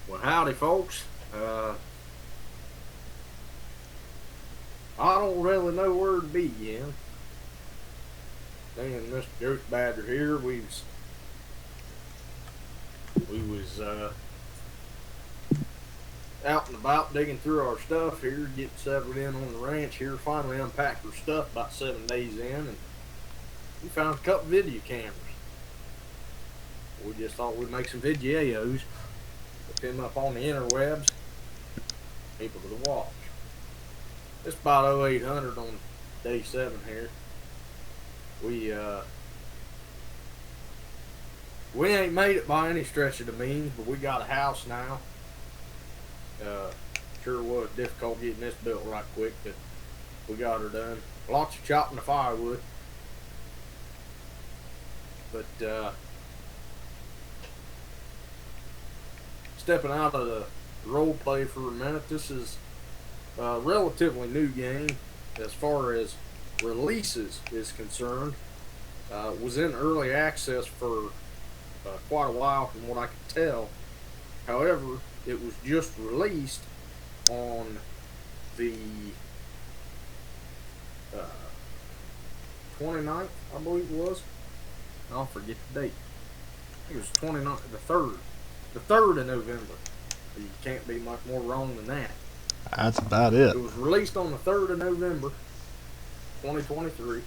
Well, howdy, folks. I don't really know where to begin. Dan and Mr. Joke Badger here. We was out and about digging through our stuff here, getting settled in on the ranch here. Finally unpacked our stuff about 7 days in, and we found a couple video cameras. We just thought we'd make some videos, put them up on the interwebs, people to watch. It's about 0800 on day 7 here. We ain't made it by any stretch of the means, but we got a house now. Sure was difficult getting this built right quick, but we got her done. Lots of chopping the firewood. But stepping out of the role play for a minute, this is a relatively new game as far as releases is concerned. Was in early access for quite a while from what I could tell. However, it was just released on the 29th, I believe it was. I'll forget the date. I think it was 29th, the 3rd of November. You can't be much more wrong than that. That's about it. It was released on the 3rd of November, 2023.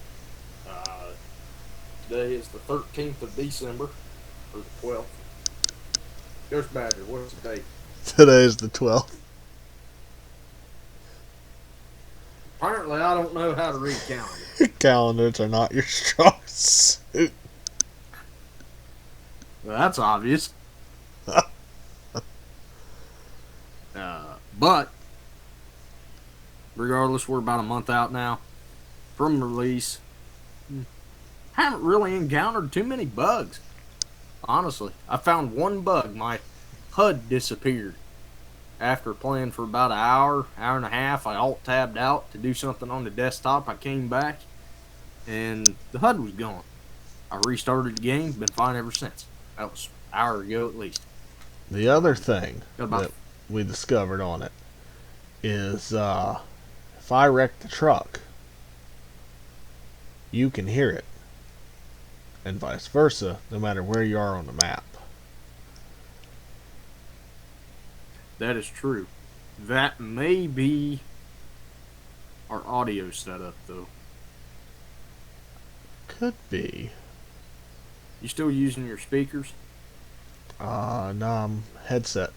Today is the 13th of December, or the 12th. Ghost Badger, what's the date? Today is the 12th. Apparently, I don't know how to read calendars. Calendars are not your strong suit. Well, that's obvious. But, regardless, we're about a month out now from release. Haven't really encountered too many bugs. Honestly, I found one bug. My HUD disappeared. After playing for about an hour and a half, I alt-tabbed out to do something on the desktop. I came back, and the HUD was gone. I restarted the game, been fine ever since. That was an hour ago at least. The other thing that we discovered on it is if I wreck the truck, you can hear it. And vice versa, no matter where you are on the map. That is true. That may be our audio setup, though. Could be. You still using your speakers? No, headset.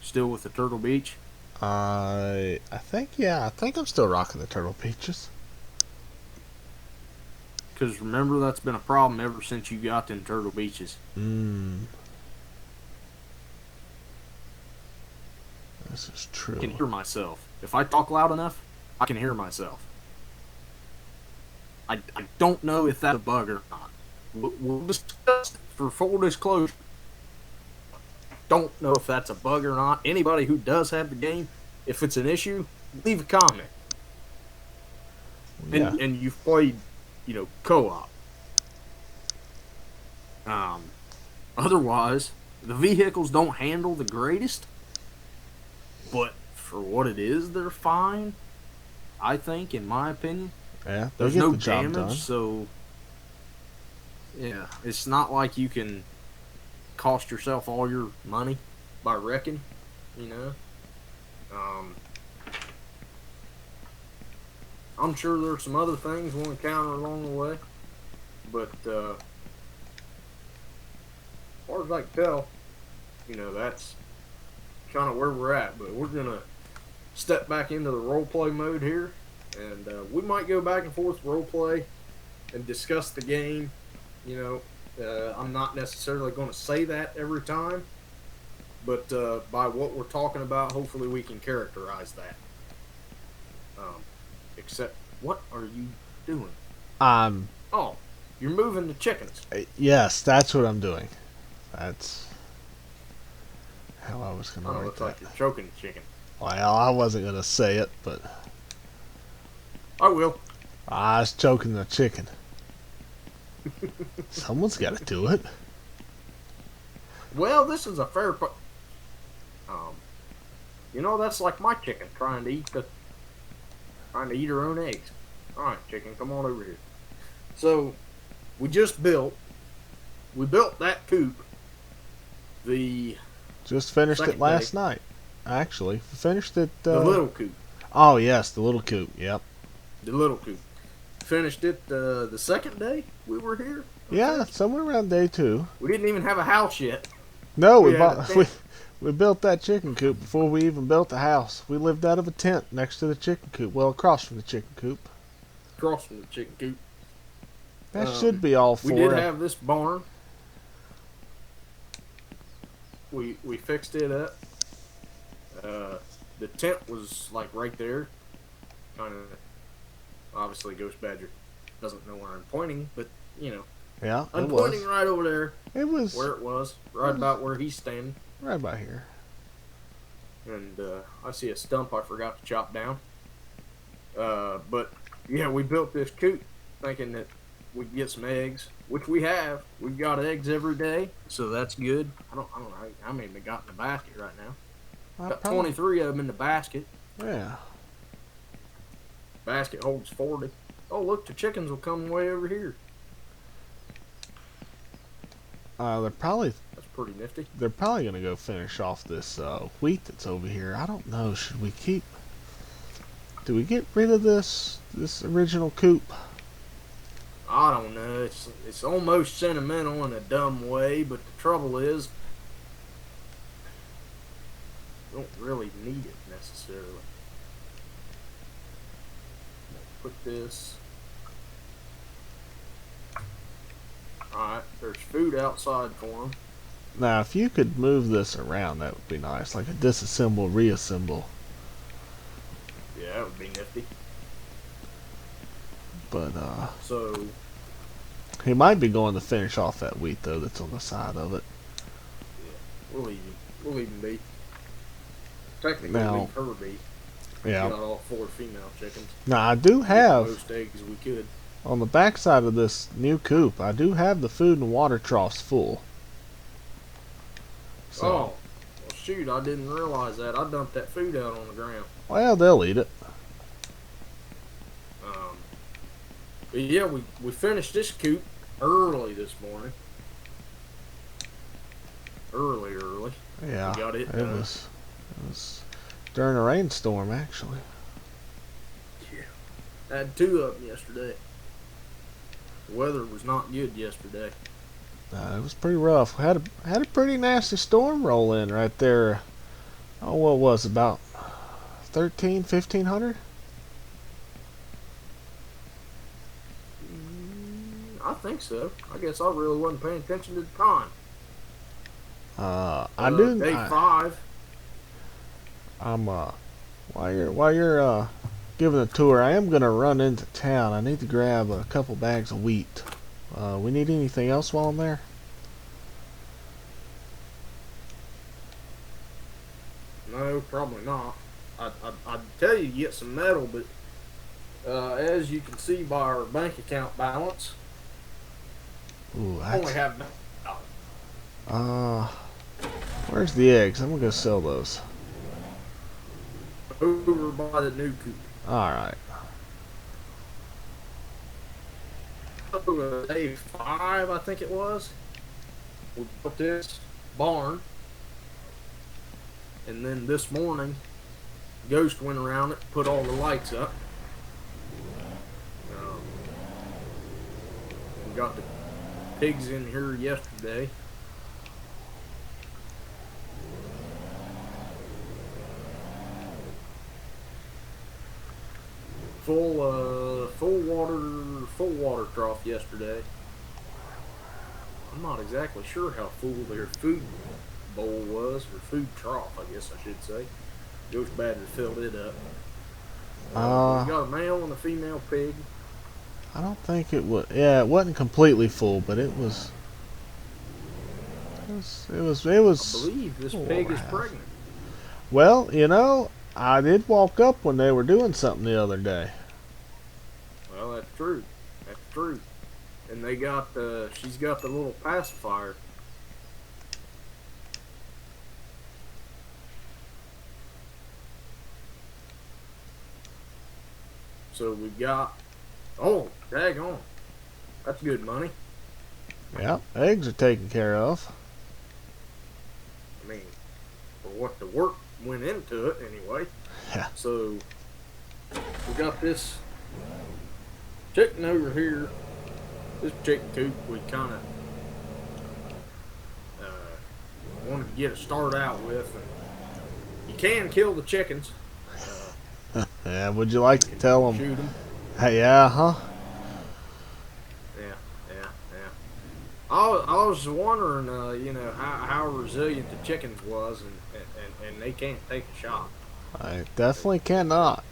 Still with the Turtle Beach? I think I'm still rocking the Turtle Beaches. Because remember, that's been a problem ever since you got them Turtle Beaches. This is true. I can hear myself. If I talk loud enough, I can hear myself. I don't know if that's a bug or not. We'll discuss it for full disclosure. Don't know if that's a bug or not. Anybody who does have the game, if it's an issue, leave a comment. Yeah. And you've played, co-op. Otherwise, the vehicles don't handle the greatest, but for what it is, they're fine. I think, in my opinion. Yeah, There's no damage, so yeah, it's not like you can cost yourself all your money by wrecking, I'm sure there's some other things we'll encounter along the way, but as far as I can tell, that's kind of where we're at. But we're gonna step back into the roleplay mode here, and we might go back and forth roleplay and discuss the game. I'm not necessarily going to say that every time, but by what we're talking about, hopefully we can characterize that. Except, what are you doing? Oh, you're moving the chickens. Yes, that's what I'm doing. That's how I was going to write looks that. like you're choking the chicken. Well, I wasn't going to say it, but I will. I was choking the chicken. Someone's got to do it. Well, this is a fair. Um, that's like my chicken trying to eat her own eggs. All right, chicken, come on over here. So we just built that coop the Just finished it second day. last night. Actually, finished it. The little coop. Oh yes, the little coop. Yep. The little coop. Finished it the second day we were here. Yeah, somewhere around day 2. We didn't even have a house yet. No, We had a tent. we built that chicken coop before we even built the house. We lived out of a tent next to the chicken coop. Well, across from the chicken coop. Across from the chicken coop. That should be all We did have this barn. We fixed it up. The tent was like right there. Kind of obviously Ghost Badger doesn't know where I'm pointing, but Yeah, I'm pointing right over there. It was where it was, right about where he's standing. right about here. And I see a stump I forgot to chop down. But yeah, we built this coop thinking that we'd get some eggs, which we have. We've got eggs every day, so that's good. I don't know how many we got in the basket right now. Got 23 of them in the basket. Yeah. Basket holds 40. Oh, look, the chickens will come way over here. That's pretty nifty. They're probably gonna go finish off this wheat that's over here. I don't know. Should we keep? Do we get rid of this original coop? I don't know. It's almost sentimental in a dumb way, but the trouble is, we don't really need it necessarily. Put this. Alright, there's food outside for them. Now, if you could move this around, that would be nice. Like a disassemble, reassemble. Yeah, that would be nifty. But, So, he might be going to finish off that wheat, though, that's on the side of it. yeah, we'll leave him be. Technically, Now, leave her be. Yeah. Got all 4 female chickens. Now, I do have, most eggs we could. on the back side of this new coop, I do have the food and water troughs full. So, Oh, well, shoot, I didn't realize that. I dumped that food out on the ground. well, they'll eat it. But yeah, we finished this coop early this morning. Early. Yeah, We got it. it was during a rainstorm, actually. Yeah. I had 2 of them yesterday. The weather was not good yesterday. It was pretty rough. We had a pretty nasty storm roll in right there. Oh, what was it, about 1,500? I think so. I guess I really wasn't paying attention to the time. I do. Day 5. I'm while you're giving a tour, I am gonna run into town. I need to grab a couple bags of wheat. We need anything else while I'm there? No, probably not. I'd tell you to get some metal, but as you can see by our bank account balance, Ooh, I only have where's the eggs? I'm gonna go sell those. over by the new coop. All right. Day 5, I think it was. We built this barn, and then this morning, Ghost went around it, put all the lights up. We got the pigs in here yesterday. Full water trough yesterday. I'm not exactly sure how full their food bowl was, or food trough, I guess I should say. Ghost Badger filled it up. We got a male and a female pig. I don't think it was. Yeah, it wasn't completely full, but it was. It was. I believe this pig is pregnant. Well, I did walk up when they were doing something the other day. Well, that's true. That's true. And they got she's got the little pacifier So we've got, oh, daggone, that's good money. Yeah, eggs are taken care of. I mean, for what the work went into it anyway. Yeah. So we got this chicken over here. This chicken coop we kind of wanted to get a start out with. And you can kill the chickens. Yeah, would you like to tell them? Shoot them. Hey, yeah, huh? Yeah, yeah, yeah. I was wondering, how resilient the chickens was, and they can't take a shot. I definitely cannot.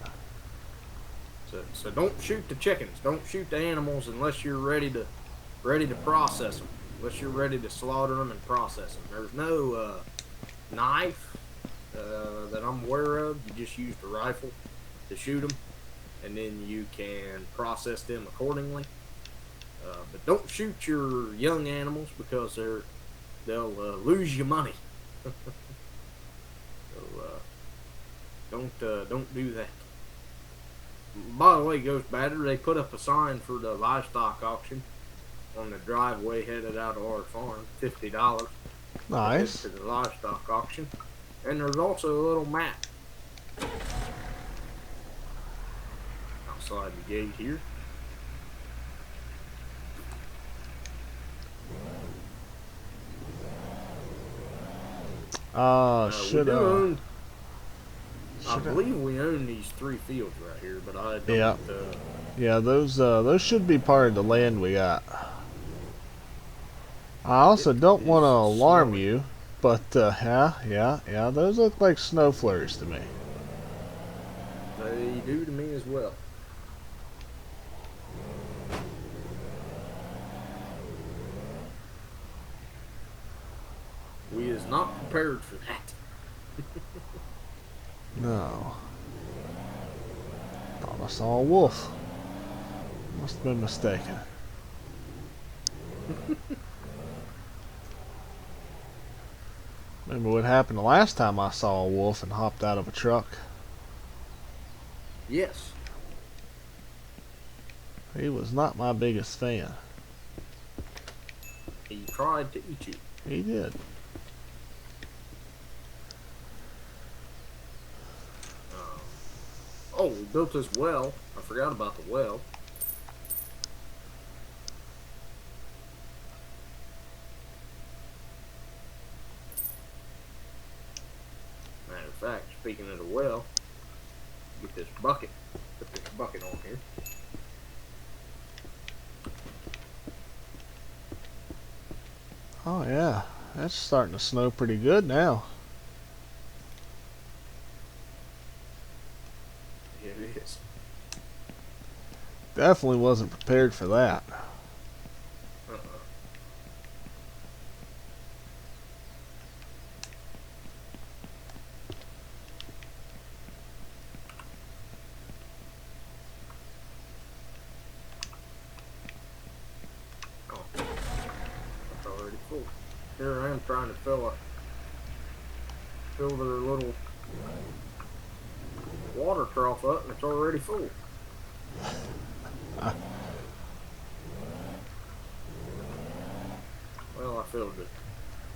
So don't shoot the chickens. Don't shoot the animals unless you're ready to process them. Unless you're ready to slaughter them and process them. There's no knife that I'm aware of. You just use the rifle to shoot them, and then you can process them accordingly. But don't shoot your young animals because they'll lose you money. So don't do that. By the way, Ghost Badger, they put up a sign for the livestock auction on the driveway headed out of our farm. $50. Nice. To the livestock auction, and there's also a little map outside the gate here. I believe we own these 3 fields right here, but I don't. Yeah. Yeah, those should be part of the land we got. I also don't want to alarm you, but yeah, those look like snow flurries to me. They do to me as well. We is not prepared for that. No. Thought I saw a wolf. Must have been mistaken. Remember what happened the last time I saw a wolf and hopped out of a truck? Yes. He was not my biggest fan. He tried to eat you. He did. Oh, we built this well. I forgot about the well. Matter of fact, speaking of the well, get this bucket. Put this bucket on here. Oh yeah, that's starting to snow pretty good now. Yeah, it is. Definitely wasn't prepared for that. Oh, that's already full. Here I am trying to fill their little water trough up, and it's already full. Well, I filled the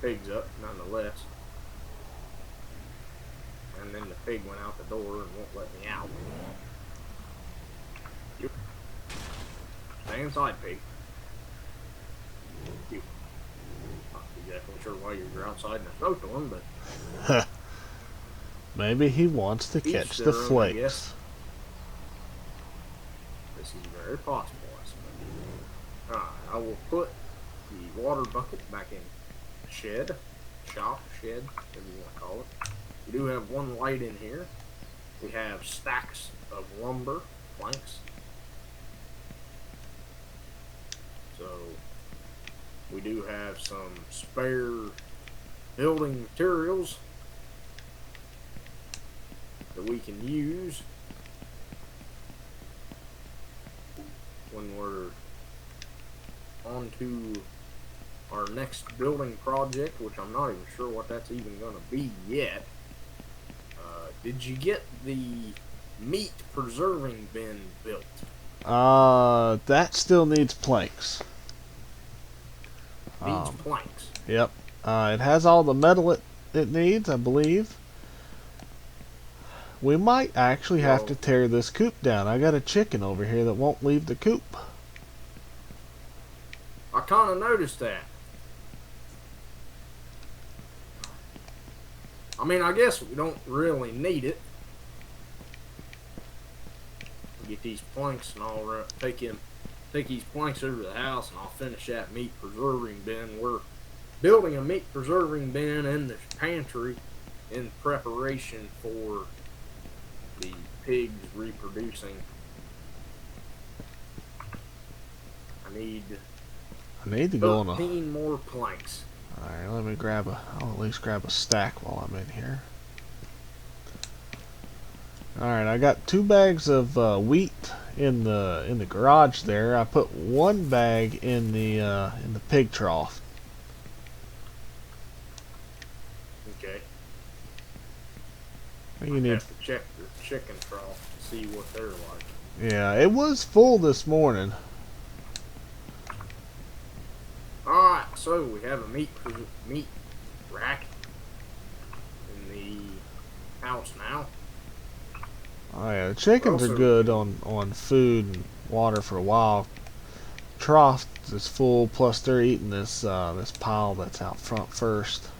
pigs up nonetheless. And then the pig went out the door and won't let me out. Stay inside, pig. You. Not exactly sure why you're outside in a snowstorm, but Maybe he wants to catch the flakes. This is very possible, I suppose. Alright, I will put the water bucket back in shed, shop, shed, whatever you want to call it. We do have one light in here. We have stacks of lumber, planks. So, we do have some spare building materials that we can use when we're on to our next building project, which I'm not even sure what that's even going to be yet. Did you get the meat preserving bin built? That still needs planks. Needs planks. Yep. It has all the metal it needs, I believe. We might actually have to tear this coop down. I got a chicken over here that won't leave the coop. I kind of noticed that. I mean, I guess we don't really need it. Get these planks and I'll take these planks over to the house and I'll finish that meat preserving bin. We're building a meat preserving bin in the pantry in preparation for the pigs reproducing. I need to go on 13 more planks. Alright, let me I'll at least grab a stack while I'm in here. Alright, I got 2 bags of wheat in the garage there. I put 1 bag in the pig trough. Okay. You need have to check the chicken trough to see what they're like. Yeah, it was full this morning. Alright, so we have a meat rack in the house now. Oh yeah, the chickens are good on food and water for a while. Trough is full, plus they're eating this pile that's out front first.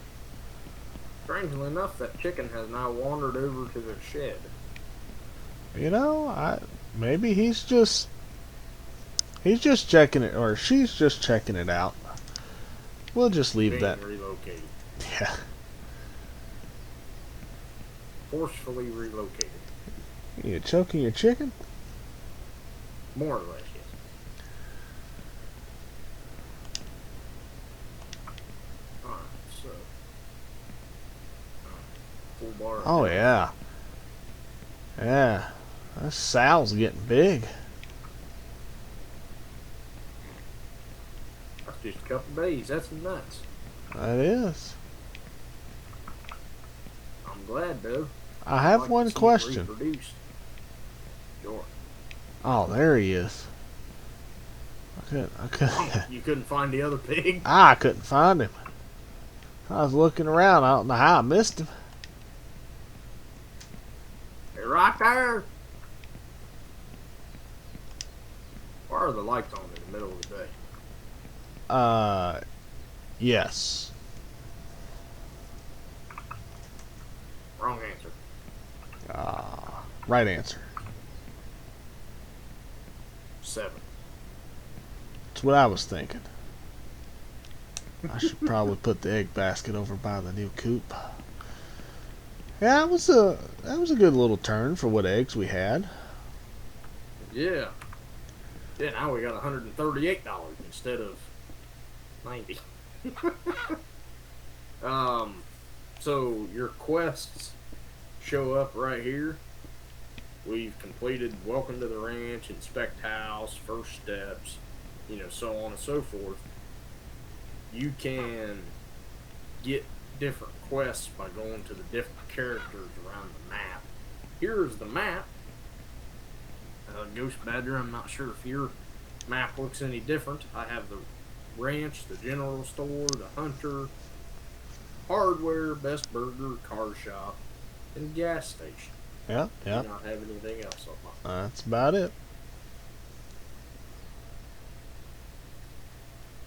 Strangely enough, that chicken has now wandered over to the shed. You know, maybe he's just checking it, or she's just checking it out. We'll just leave that. Relocated. Yeah. Forcefully relocated. You choking your chicken? More or less, yes. Alright, so. Full bar. Oh, yeah. Yeah. That sow's getting big. That's just a couple days. That's nuts. That is. I'm glad, though. I have one question. Sure. Oh, there he is. I couldn't. You couldn't find the other pig? I couldn't find him. I was looking around. I don't know how I missed him. They're right there. Why are the lights on in the middle of the day? Yes. Wrong answer. Right answer. 7. That's what I was thinking. I should probably put the egg basket over by the new coop. Yeah, that was a good little turn for what eggs we had. Yeah. Yeah, now we got $138 instead of 90. So your quests show up right here. We've completed Welcome to the Ranch, Inspect House, First Steps, so on and so forth. You can get different quests by going to the different characters around the map. Here's the map. Ghost Badger, I'm not sure if your map looks any different. I have the ranch, the general store, the hunter, hardware, Best Burger, car shop, and gas station. Yep. Do not have anything else on my That's about it.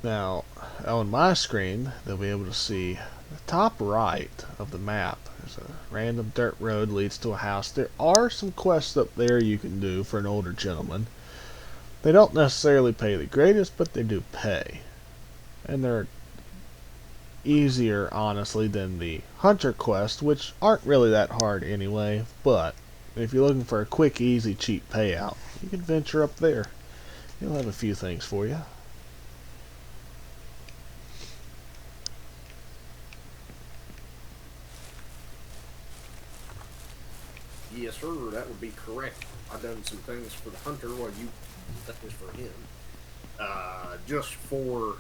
Now, on my screen, they'll be able to see the top right of the map. There's a random dirt road leads to a house. There are some quests up there you can do for an older gentleman. They don't necessarily pay the greatest, but they do pay. And they're easier, honestly, than the hunter quest, which aren't really that hard anyway. But if you're looking for a quick, easy, cheap payout, you can venture up there. You'll have a few things for you. Yes, sir, that would be correct. I've done some things for the hunter while you did things for him. Just for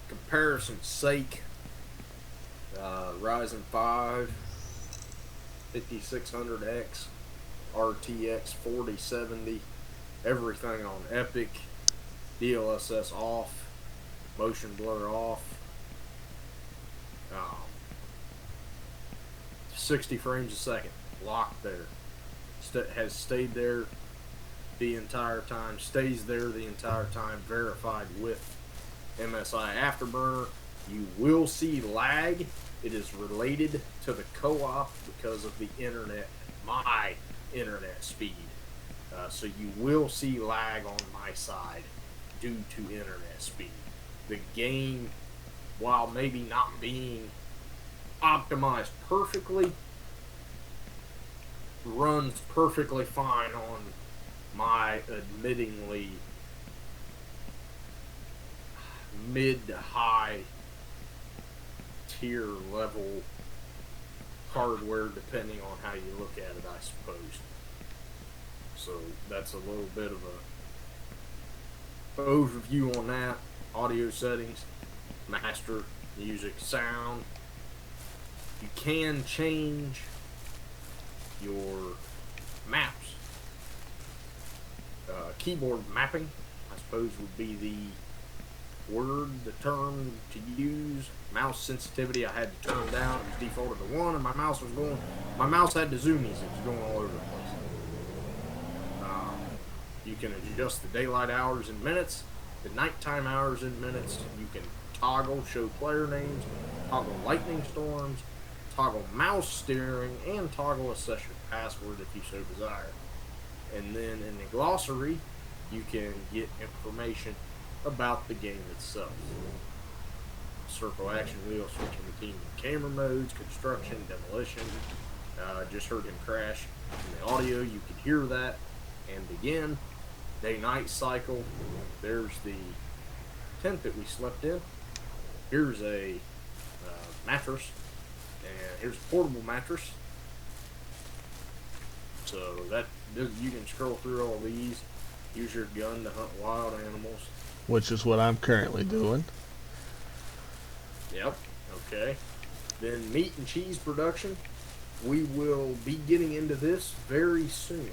comparison's sake, Ryzen 5 5600X, RTX 4070, everything on Epic, DLSS off, motion blur off, um, 60 frames a second, locked there. Has stayed there the entire time, stays there the entire time, verified with MSI Afterburner. You will see lag. It is related to the co-op because of the internet, my internet speed. So you will see lag on my side due to internet speed. The game, while maybe not being optimized perfectly, runs perfectly fine on my admittingly mid to high tier level hardware, depending on how you look at it, I suppose. So that's a little bit of a overview on that. Audio settings, master, music, sound. You can change your maps. Keyboard mapping, I suppose, would be the word, the term to use. Mouse sensitivity, I had to turn down. It was defaulted to 1, and my mouse had the zoomies. It was going all over the place. You can adjust the daylight hours in minutes, the nighttime hours in minutes. You can toggle show player names, toggle lightning storms, toggle mouse steering, and toggle a session password if you so desire. And then in the glossary, you can get information about the game itself. Circle action wheel, switching between camera modes, construction, demolition. Just heard him crash. In the audio, you can hear that. And again, day-night cycle. There's the tent that we slept in. Here's a mattress. And here's a portable mattress. So that you can scroll through all these. Use your gun to hunt wild animals. Which is what I'm currently doing. Yep. Okay. Then meat and cheese production. We will be getting into this very soon.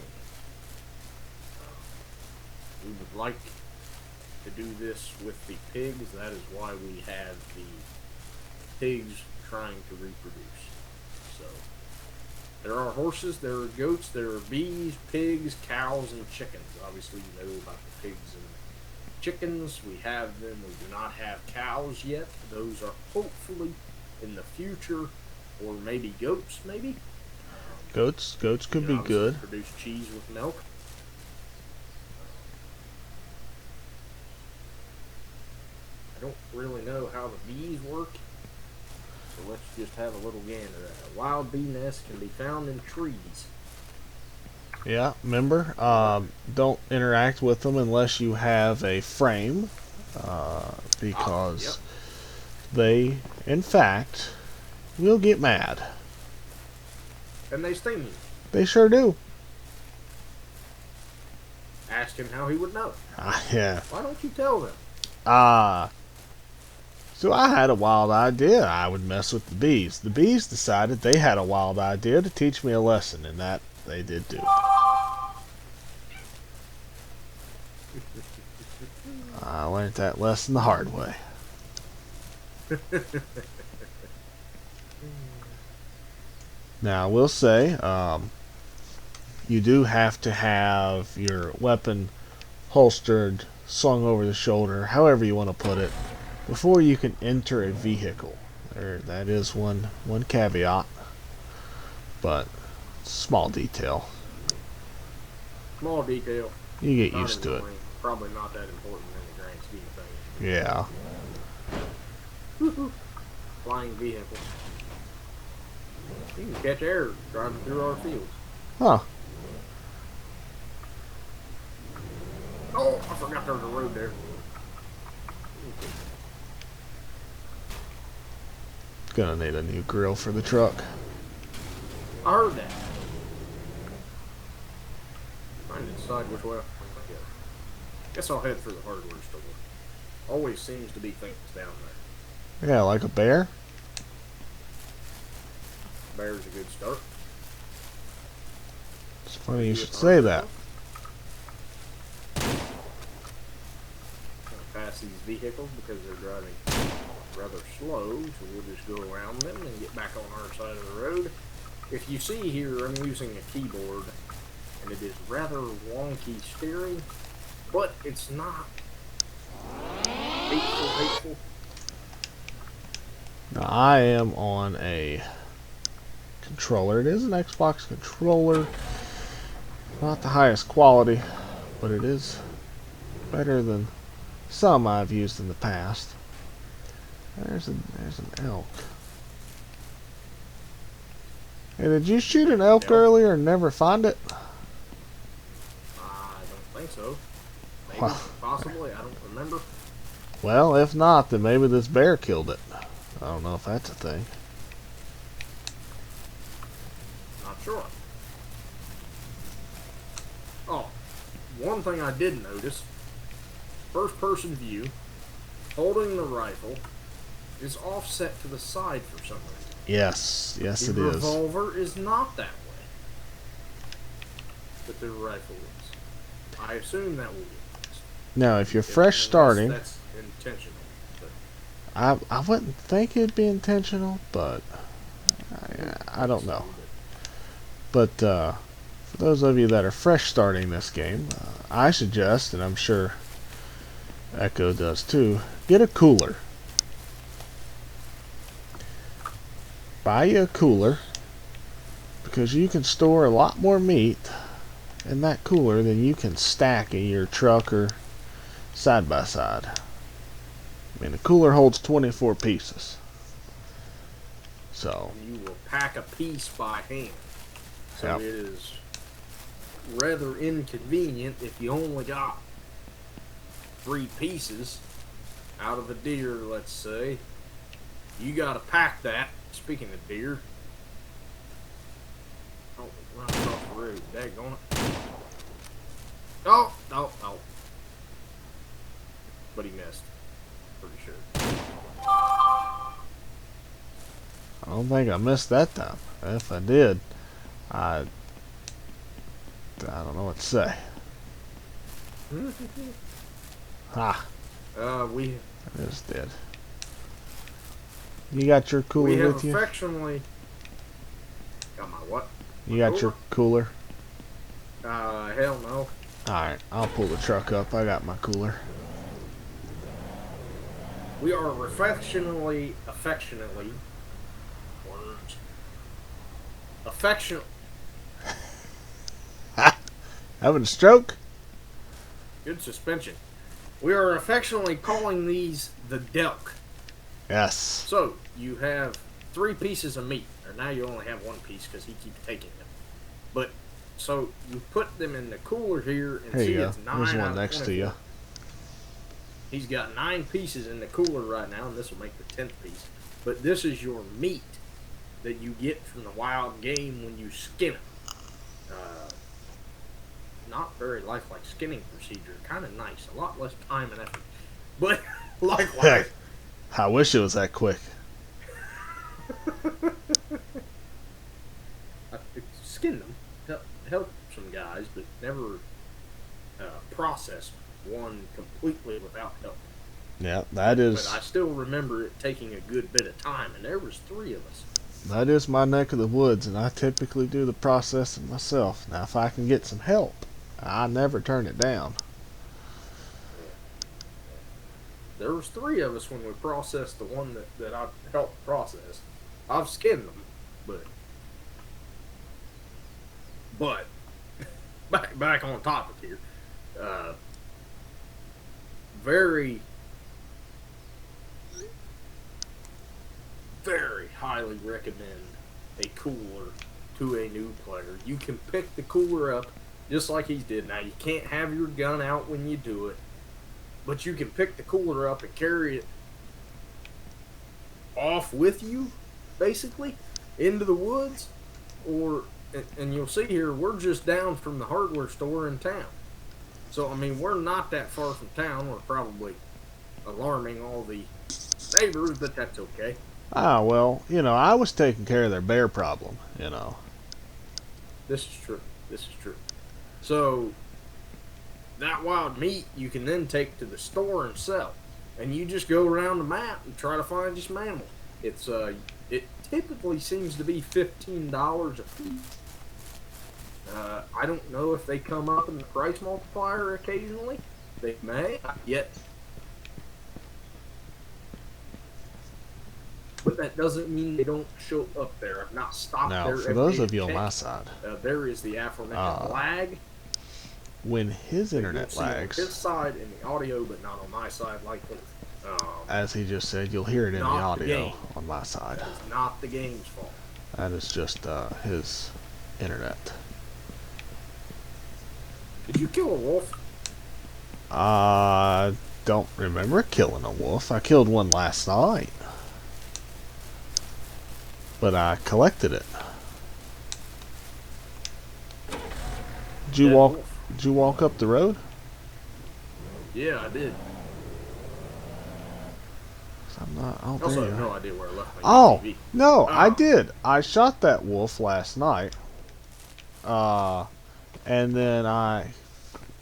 We would like to do this with the pigs. That is why we have the pigs trying to reproduce. So there are horses, there are goats, there are bees, pigs, cows, and chickens. Obviously, you know about the pigs and chickens. We have them. We do not have cows yet. Those are hopefully in the future, or maybe goats. Maybe goats could be good. Produce cheese with milk. I don't really know how the bees work, so let's just have a little gander at it. A wild bee nest can be found in trees. Yeah, remember, don't interact with them unless you have a frame, because they, in fact, will get mad. And they sting you. They sure do. Ask him how he would know. Yeah. Why don't you tell them? So I had a wild idea I would mess with the bees. The bees decided they had a wild idea to teach me a lesson, and that they did do. I learned that lesson the hard way. Now, I will say, you do have to have your weapon holstered, slung over the shoulder, however you want to put it, before you can enter a vehicle. That is one caveat, but small detail. Small detail. You get used to it. Probably not that important in the grand scheme of things. Yeah. Flying vehicle. You can catch air driving through our fields. Huh. Oh, I forgot there was a road there. Gonna need a new grill for the truck. I heard that. Trying to decide which way I want to go. Guess I'll head for the hardware store. Always seems to be things down there. Yeah, like a bear? Bear's a good start. It's funny you should say that. Pass these vehicles because they're driving rather slow, so we'll just go around them and get back on our side of the road. If you see here, I'm using a keyboard, and it is rather wonky steering, but it's not hateful. Now I am on a controller. It is an Xbox controller. Not the highest quality, but it is better than some I've used in the past. There's an elk. Hey, did you shoot an elk earlier and never find it? I don't think so. Maybe, Well, possibly, I don't remember. well, if not, then maybe this bear killed it. I don't know if that's a thing. Not sure. Oh, one thing I did notice, first person view, holding the rifle is offset to the side for some reason. Yes, yes The it is. revolver is not that way, but the rifle is. I assume that will be fixed. Now, if you're fresh starting, That's intentional. But I wouldn't think it'd be intentional, but I don't know. But for those of you that are fresh starting this game, I suggest, and I'm sure Echo does too, get a cooler. Buy you a cooler, because you can store a lot more meat in that cooler than you can stack in your truck or side by side. I mean, the cooler holds 24 pieces. So you will pack a piece by hand. So Yep. it is rather inconvenient if you only got 3 pieces out of a deer, let's say. You gotta pack that. Speaking of deer. Oh, run across the road. Daggone it. Oh. But he missed. Pretty sure. I don't think I missed that time. If I did, I don't know what to say. Ha! We I just did. You got your cooler have with you? affectionately got my what? You got your cooler? Hell no. Alright, I'll pull the truck up. I got my cooler. We are affectionately words. Affection. Having a stroke? Good suspension. We are affectionately calling these the Delk. Yes. So you have 3 pieces of meat, or now you only have 1 piece because he keeps taking them. But so you put them in the cooler here, and Here see you go. it's 9 There's out one of next to 24. you. He's got 9 pieces in the cooler right now, and this will make the 10th piece. But this is your meat that you get from the wild game when you skin it. Not very lifelike skinning procedure. Kind of nice. A lot less time and effort. But likewise. Heck, I wish it was that quick. I skinned them. Helped some guys, but never processed one completely without help. Yeah, that is. But I still remember it taking a good bit of time, and there was 3 of us. That is my neck of the woods, and I typically do the processing myself. Now, if I can get some help, I never turn it down. There was 3 of us when we processed the one that I helped process. I've skinned them, but back on topic here. Very highly recommend a cooler to a new player. You can pick the cooler up just like he's did. Now, you can't have your gun out when you do it, but you can pick the cooler up and carry it off with you, basically, into the woods. And you'll see here, we're just down from the hardware store in town. So, I mean, we're not that far from town. We're probably alarming all the neighbors, but that's okay. Ah, well, I was taking care of their bear problem, This is true. This is true. So that wild meat you can then take to the store and sell, and you just go around the map and try to find just mammals. It typically seems to be $15 a piece. I don't know if they come up in the price multiplier occasionally. They may, yet, but that doesn't mean they don't show up there. I've not stopped Now, there. for every those day of you to on check. my side, There is the aforementioned lag. when his You'll internet see on his lags, side in the audio, but not on my side likely. as he just said, you'll hear it in the Not the audio game. on my side. That is not the game's fault. That is just his internet. Did you kill a wolf? I don't remember killing a wolf. I killed one last night, but I collected it. Did you Dead walk? wolf. Did you walk up the road? Yeah, I did. I'm not. Oh, I there also you have are. no idea where I left my Oh UTV. no, I Oh. did. I shot that wolf last night. And then I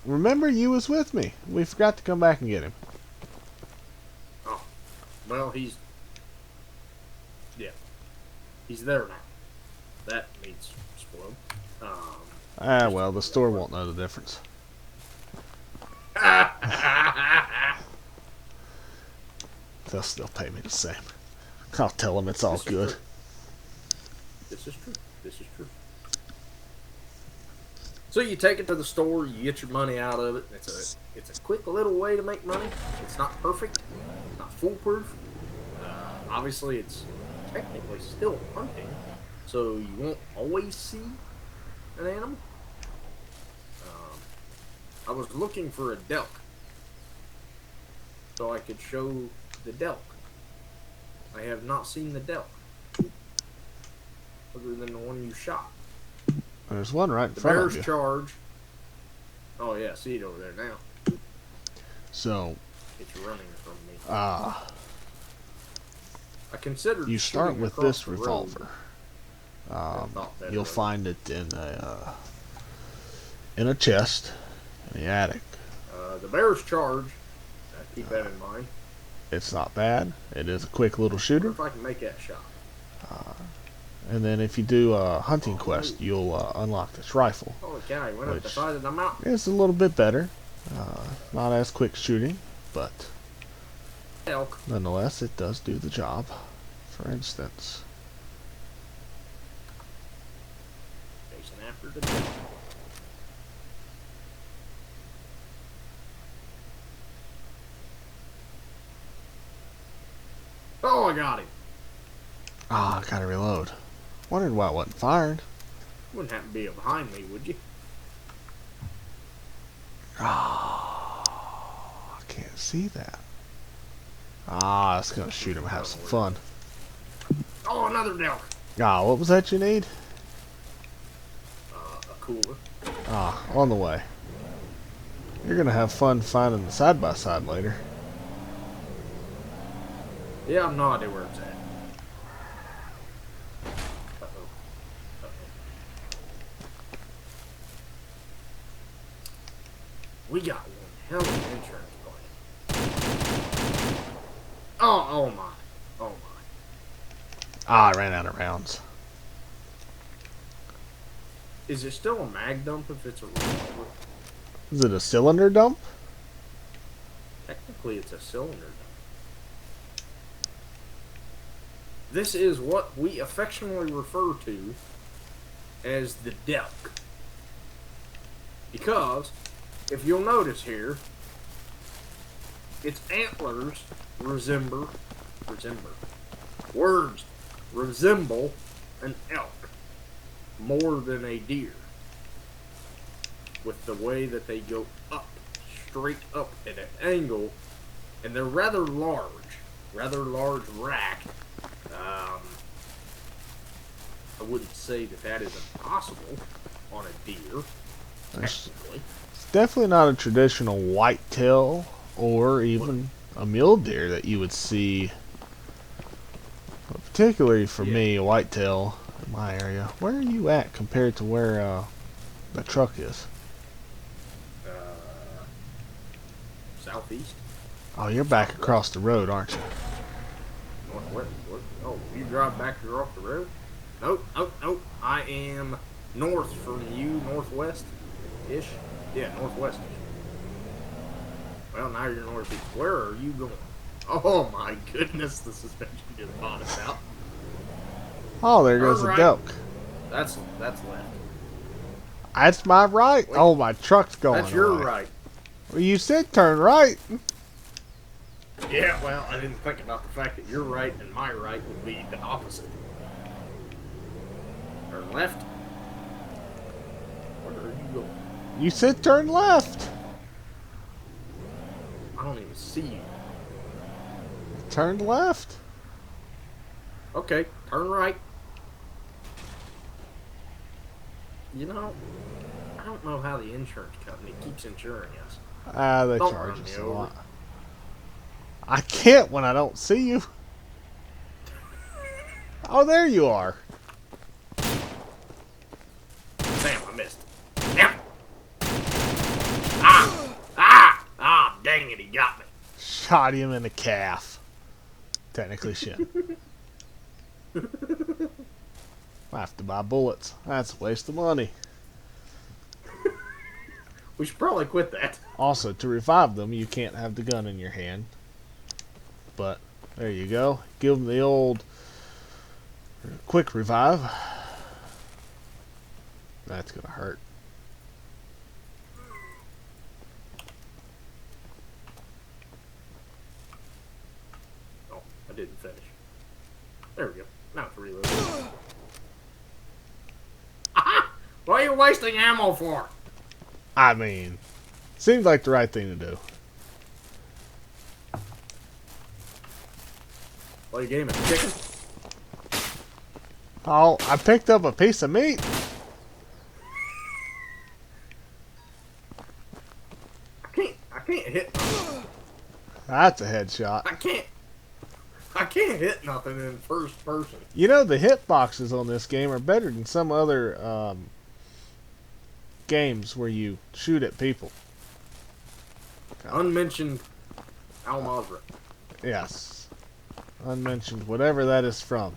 remember you was with me. We forgot to come back and get him. Oh, well, he's there now. That needs spoiled. Well, the store won't know the difference. They'll still pay me the same. I'll tell them it's all This is good. true. This is true. This is true. So you take it to the store, you get your money out of it. It's a quick little way to make money. It's not perfect, not foolproof. Obviously, it's technically still hunting, so you won't always see an animal. I was looking for a delk, so I could show the delk. I have not seen the delk, other than the one you shot. There's one right in The front of bear's you. charge. Oh yeah, see it over there now. So, It's running from me. I considered you start shooting with across this the road. revolver. I thought better You'll of it. find it in a chest in the attic. The bear's charge. Keep that in mind. It's not bad. It is a quick little Wonder shooter. if I can make that shot. And then if you do a hunting quest, you'll unlock this rifle. Holy cow! He went up the Which- side of the mountain. It's a little bit better. Not as quick shooting, but Elk. nonetheless, it does do the job. For instance, Chasing after the delk. Oh, I got him. I gotta reload. Wondered why it wasn't fired. Wouldn't happen to be behind me, would you? I can't see that. It's gonna shoot him and have some fun. Oh, another delk. What was that you need? A cooler. On the way. You're gonna have fun finding the side-by-side later. Yeah, I have no idea where it's at. Uh-oh. We got one hell of an insurance plan. Oh my. Oh my. I ran out of rounds. Is it still a mag dump if it's a revolver? Is it a cylinder dump? Technically, it's a cylinder dump. This is what we affectionately refer to as the delk. Because, if you'll notice here, its antlers resemble an elk more than a deer, with the way that they go up, straight up at an angle, and they're rather large rack. I wouldn't say that is impossible on a deer, It's technically. definitely not a traditional whitetail or even a mule deer that you would see. Particularly for me, a whitetail in my area. Where are you at compared to where The truck is. Uh, southeast, Oh, you're back across the road, aren't you? northwest. What? Oh, you drive back here off the road? Nope, nope, nope. I am north from you, northwest-ish. Yeah, northwest-ish. Well, now you're northeast. Where are you going? Oh my goodness, the suspension just bottomed out. Oh, there goes Turn the right. doke. That's left. That's my right. Wait. Oh, my truck's going That's your away. right. Well, you said turn right. Yeah, well, I didn't think about the fact that your right and my right would be the opposite. Turn left. Where are you going? You said turn left. I don't even see you. Turn left. Okay, turn right. You know, I don't know how the insurance company keeps insuring us. They Don't charge run us me a over. lot. I can't when I don't see you. Oh, there you are. Damn, I missed. Damn. Ah, dang it, he got me. Shot him in the calf. Technically shin. I have to buy bullets. That's a waste of money. We should probably quit that. Also, to revive them, you can't have the gun in your hand. But, there you go. Give them the old quick revive. That's gonna hurt. Oh, I didn't finish. There we go. Now it's reload. Aha! What are you wasting ammo for? I mean, seems like the right thing to do. Well, you game of chicken? Oh, I picked up a piece of meat. I can't hit nothing. That's a headshot. I can't hit nothing in first person. You know, the hitboxes on this game are better than some other games where you shoot at people. Unmentioned Al Mazrah. Yes. Unmentioned, whatever that is from.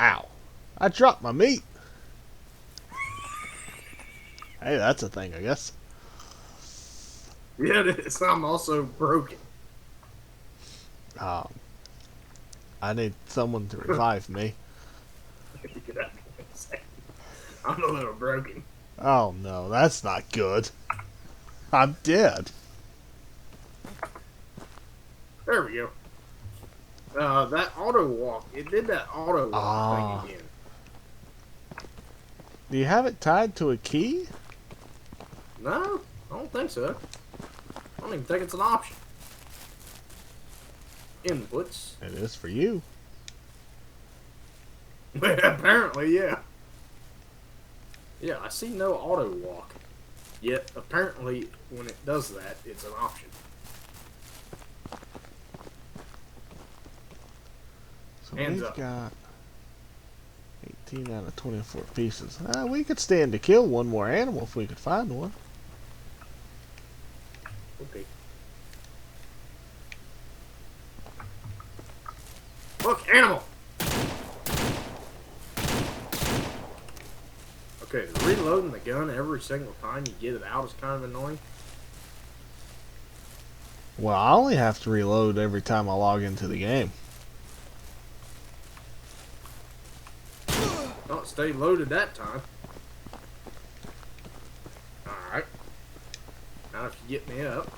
Ow. I dropped my meat. Hey, that's a thing, I guess. Yeah, it is. I'm also broken. I need someone to revive me. I'm a little broken. Oh no, that's not good. I'm dead. There we go. That auto walk. It did that auto walk thing again. Do you have it tied to a key? No, I don't think so. I don't even think it's an option. Inputs. It is for you. Apparently, yeah. Yeah, I see no auto walk. Yet, apparently, when it does that, it's an option. So Hands we've up. got 18 out of 24 pieces. We could stand to kill one more animal if we could find one. Okay. Look, animal! Okay, reloading the gun every single time you get it out is kind of annoying. Well, I only have to reload every time I log into the game. Oh, it stayed loaded that time. Alright. Now if you get me up.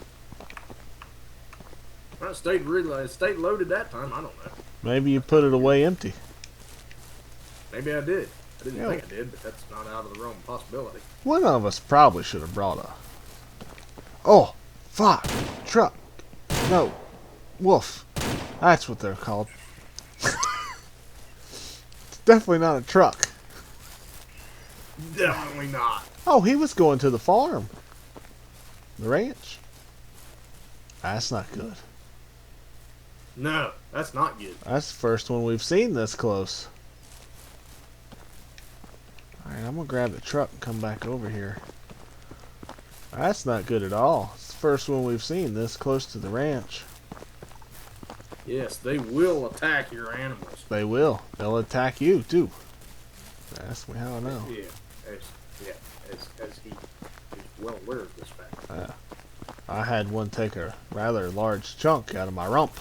Well, it stayed loaded that time, I don't know. Maybe you put it away empty. Maybe I did. I didn't Yeah. think I did, but that's not out of the realm of possibility. One of us probably should have brought a... Oh, fuck. Truck. No. Wolf. That's what they're called. It's definitely not a truck. Definitely not. Oh, he was going to the farm. The ranch. That's not good. No, that's not good. That's the first one we've seen this close. Alright, I'm gonna grab the truck and come back over here. That's not good at all. It's the first one we've seen this close to the ranch. Yes, they will attack your animals. They will. They'll attack you too. That's how I know. Yeah, as he's well aware of this fact. I had one take a rather large chunk out of my rump.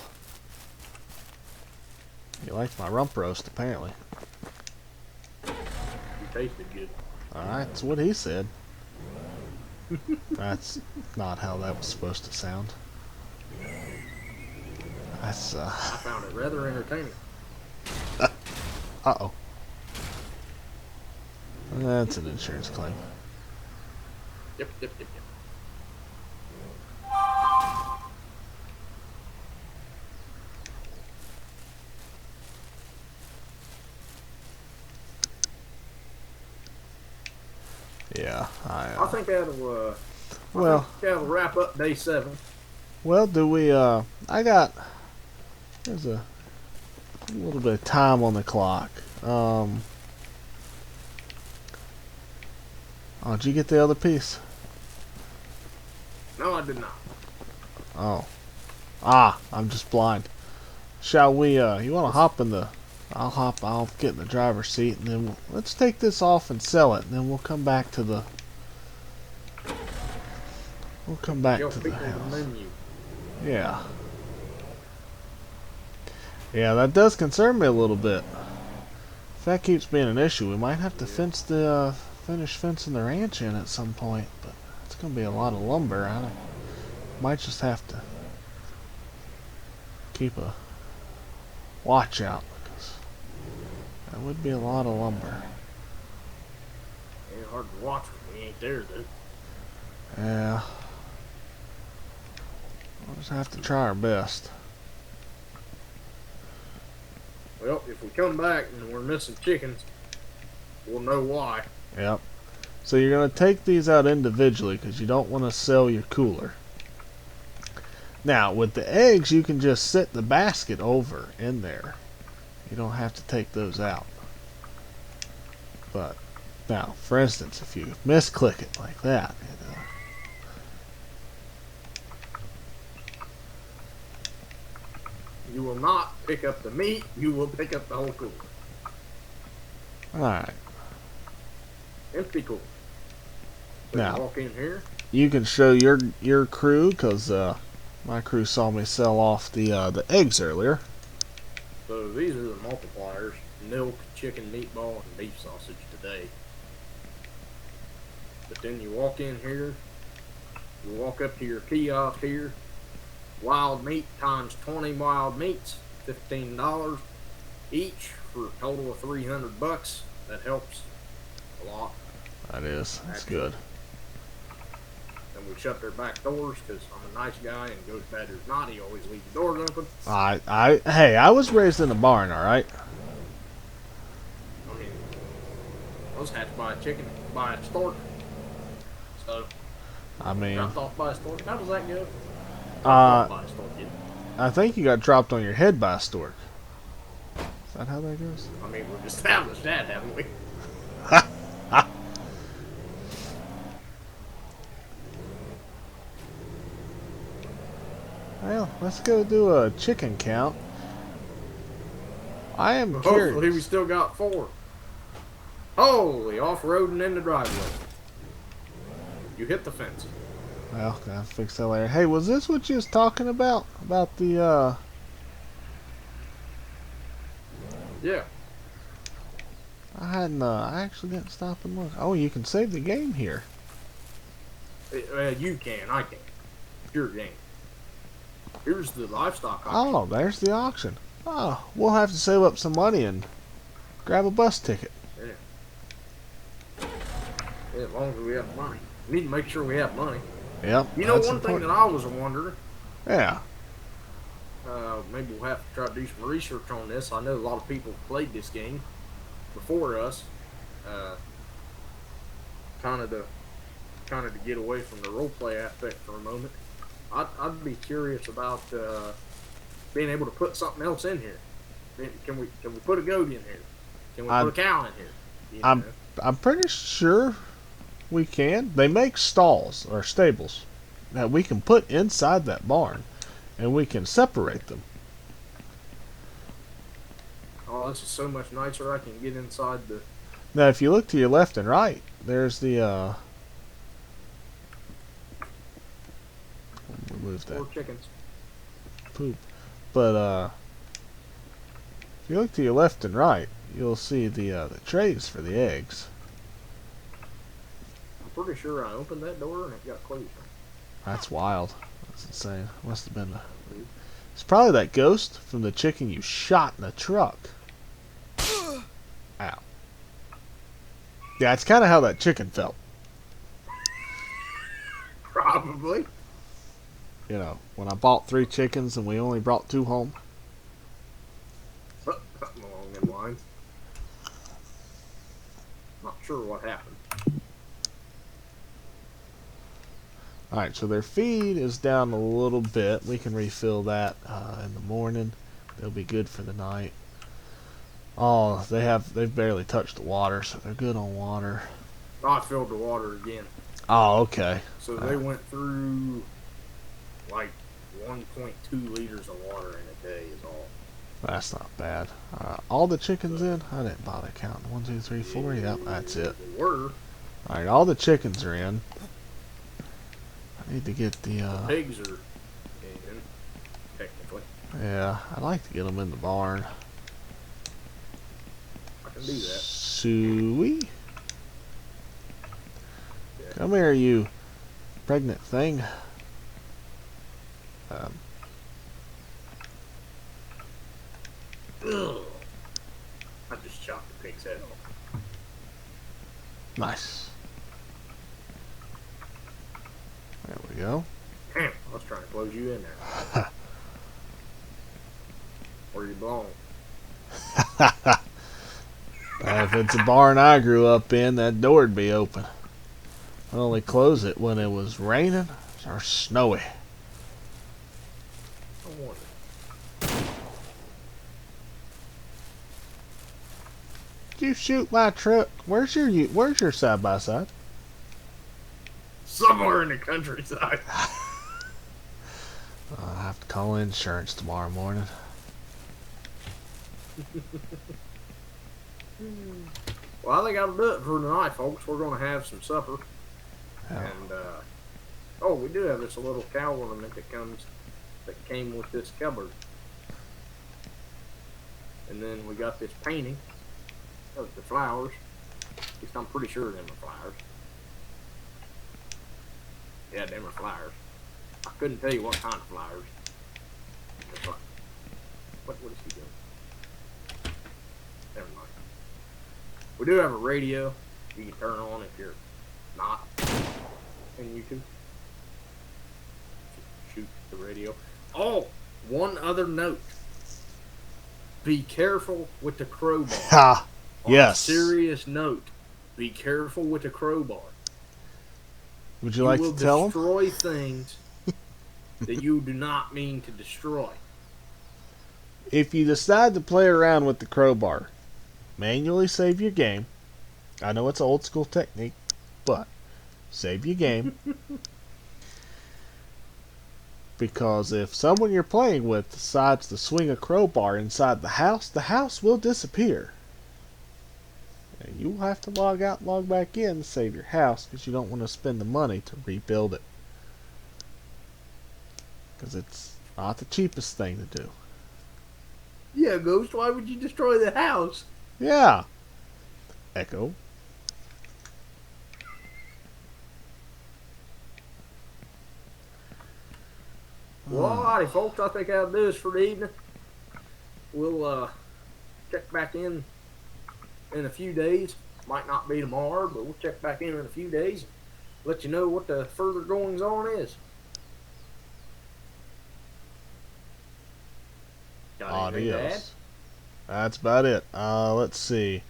He liked my rump roast, apparently. You tasted good. Alright, that's what he said. That's not how that was supposed to sound. That's, I found it rather entertaining. Uh-oh. That's an insurance claim. Yep. Yeah, I think that'll wrap up day 7. well, do we, there's a little bit of time on the clock. Oh, did you get the other piece? No, I did not. Oh. I'm just blind. Shall we, you want to hop in the, I'll get in the driver's seat, and then let's take this off and sell it, and then we'll come back to the, house. Menu. Yeah. Yeah, that does concern me a little bit. If that keeps being an issue, we might have to finish fencing the ranch in at some point, but it's going to be a lot of lumber. I might just have to keep a watch out, because that would be a lot of lumber. Ain't hard to watch when we ain't there, though. Yeah. We'll just have to try our best. Well, if we come back and we're missing chickens, we'll know why. Yep. So you're going to take these out individually because you don't want to sell your cooler. Now, with the eggs, you can just set the basket over in there. You don't have to take those out. But, now, for instance, if you misclick it like that, You will not pick up the meat, you will pick up the whole cooler. Alright. Empty cooler. Now, walk in here. you can show your crew, because my crew saw me sell off the eggs earlier. So these are the multipliers: milk, chicken, meatball, and beef sausage today. But then you walk in here, you walk up to your kiosk here. Wild meat times 20 wild meats, $15 each for a total of $300. That helps a lot. That is. That's good. And we shut their back doors because I'm a nice guy, and goes bad or not, he always leaves the doors open. Hey, I was raised in a barn, all right. I mean, I was hatched by a stork. So, I mean, dropped off by a stork. How does that go? I think you got dropped on your head by a stork. Is that how that goes? I mean, we've established that, haven't we? Well, let's go do a chicken count. I am curious. Hopefully we still got 4. Holy, off-roading in the driveway. You hit the fence. Well, gotta fix that later. Hey, was this what you was talking about? About the, Yeah. I actually didn't stop and look. Oh, you can save the game here. You can, I can. Your game. Here's the livestock auction. Oh, there's the auction. Oh, we'll have to save up some money and grab a bus ticket. Yeah, as long as we have money. We need to make sure we have money. Yep. You know, one thing that I was wondering. Yeah. Maybe we'll have to try to do some research on this. I know a lot of people played this game before us. Kind of to get away from the roleplay aspect for a moment. I'd be curious about being able to put something else in here. Can we put a goat in here? Can we put a cow in here? I'm pretty sure we can. They make stalls or stables that we can put inside that barn, and we can separate them. Oh, this is so much nicer. I can get inside the Now, if you look to your left and right, there's the remove that 4 chickens. poop. But if you look to your left and right, you'll see the trays for the eggs. I'm pretty sure I opened that door and it got closed. That's wild. That's insane. Must have been. It's probably that ghost from the chicken you shot in the truck. Ow. Yeah, it's kind of how that chicken felt. Probably. You know, when I bought 3 chickens and we only brought 2 home. Something along them lines. Not sure what happened. Alright, so their feed is down a little bit. We can refill that in the morning. They'll be good for the night. Oh, they've barely touched the water, so they're good on water. I filled the water again. Oh, okay. So they went through like 1.2 liters of water in a day is all. That's not bad. All the chickens in? I didn't bother counting. 1, 2, 3, 4. Yep, that's it. They were. Alright, all the chickens are in. I need to get the pigs are in, technically. yeah, I'd like to get them in the barn. I can do that. Suey? Yeah. Come here, you pregnant thing. Ugh. I just chopped the pig's head off. Nice. There we go. Damn, I was trying to close you in there. Where you belong? If it's a barn I grew up in, that door'd be open. I only close it when it was raining or snowy. I wonder. Did you shoot my truck? Where's your side by side? Somewhere in the countryside. I'll have to call insurance tomorrow morning. Well, I think I'll do it for tonight, folks. We're going to have some supper. Yeah. And, oh, we do have this little cow ornament that came with this cupboard. And then we got this painting of the flowers. At least I'm pretty sure them are flowers. Yeah, them are flowers. I couldn't tell you what kind of flowers. What is he doing? Never mind. We do have a radio you can turn on if you're not in YouTube. Shoot the radio. Oh, one other note. Be careful with the crowbar. Ha! On Yes. a serious note, be careful with the crowbar. Would you like to tell them? You will destroy things that you do not mean to destroy. If you decide to play around with the crowbar, manually save your game. I know it's an old school technique, but save your game. Because if someone you're playing with decides to swing a crowbar inside the house will disappear. And you'll have to log out and log back in to save your house because you don't want to spend the money to rebuild it. Because it's not the cheapest thing to do. Yeah, Ghost, why would you destroy the house? Yeah. Echo. Well, alrighty, folks. I think that'll do us for the evening. We'll check back in a few days. Might not be tomorrow, but we'll check back in a few days. Let you know what the further goings on is. Got anything to add? Adios. That's about it. Let's see.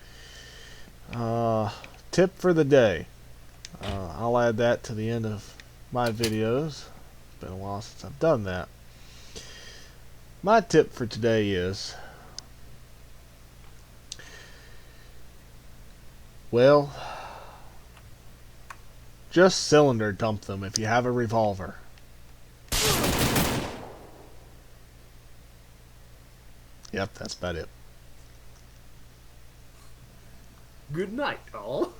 Tip for the day. I'll add that to the end of my videos. It's been a while since I've done that. My tip for today is Well, just cylinder dump them if you have a revolver. Yep, that's about it. Good night, all.